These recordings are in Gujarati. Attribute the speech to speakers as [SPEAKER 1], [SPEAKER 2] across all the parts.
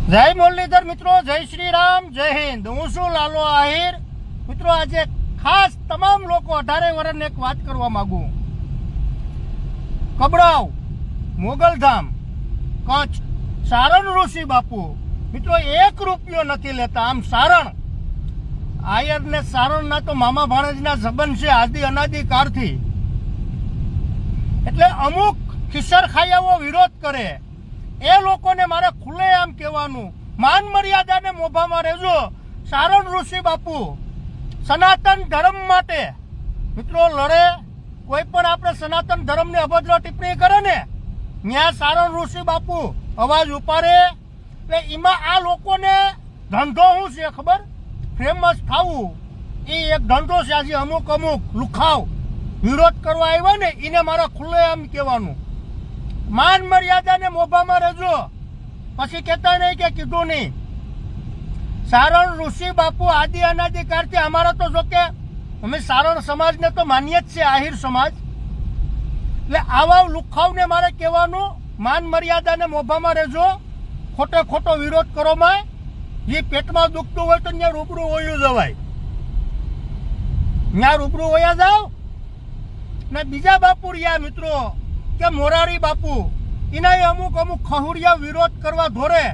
[SPEAKER 1] જય મુરલીધર મિત્રો, જય શ્રી રામ, જય હિન્દ। હું છું લાલો આહિર। મિત્રો આજે ખાસ તમામ લોકો 18 વર્ષને એક વાત કરવા માંગુ। કબડાવ, મોગલધામ, કચ્છ, સારણ ઋષિ બાપુ મિત્રો 1 રૂપિયો નથી લેતા। આમ સારણ આયર ને સારણ ના તો મામા ભાણેજના સંબંધ છે આદિ અનાદિ કાળથી। એટલે અમુક ખિસ્સર ખાયાઓ વિરોધ કરે એ લોકોને મારે ખુલ્લેઆમ કહેવાનું, માન મર્યાદાને મોભામાં રહેજો। સારણ ઋષિ બાપુ સનાતન ધર્મ માટે મિત્રો લડે। કોઈ પણ આપણે સનાતન ધર્મને અભદ્ર ટિપ્પણી કરે ને ત્યાં સારણ ઋષિ બાપુ અવાજ ઉપાડે। એટલે એમાં આ લોકોને ધંધો શું છે ખબર? ફેમસ થવું એ એક ધંધો છે। આજે અમુક લુખાવ વિરોધ કરવા આવ્યા ને એને મારે ખુલ્લેઆમ કહેવાનું, માન મર્યાદાને મોભામાં રહેજો। પછી કહેતા નહીં કે કીધું નહીં। સારણ ઋષિ બાપુ આદિ અનાદિ કાળથી અમારા તો જો કે અમે સારણ સમાજને તો માનીએ જ છે, આહિર સમાજ। એટલે આવા લુખાવને મારે કહેવાનું, માન મર્યાદાને મોભામાં રહેજો। ખોટે ખોટો વિરોધ કરો માં જે પેટમાં દુખતું હોય તો ત્યાં રૂબરૂ વયું જવાય, ત્યાં રૂબરૂ વયા જાવ ને। બીજા બાપુ રહ્યા મિત્રો કે મોરારી બાપુ, એના અમુક ખહુડિયા વિરોધ કરવા ધોરે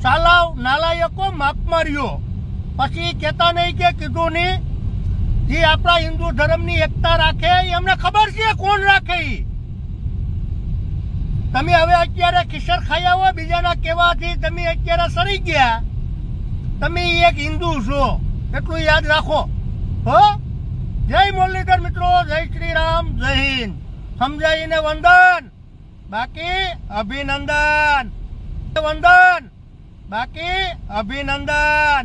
[SPEAKER 1] ચાલાવ નાલાયકો માપ માર્યો। પછી કહેતા નહીં કે કીધું નહીં। જે આપણા હિન્દુ ધર્મની એકતા રાખે એ અમને ખબર છે કોણ રાખે। તમે હવે અત્યારે ખિસ્સર ખાયા હોય બીજાના કહેવાથી તમે અત્યારે સરી ગયા। તમે એક હિન્દુ છો એટલું યાદ રાખો હો। જય મુરલીધર મિત્રો, જય શ્રી રામ, જય હિન્દ। સમજાઈને વંદન, બાકી અભિનંદન। વંદન, બાકી અભિનંદન।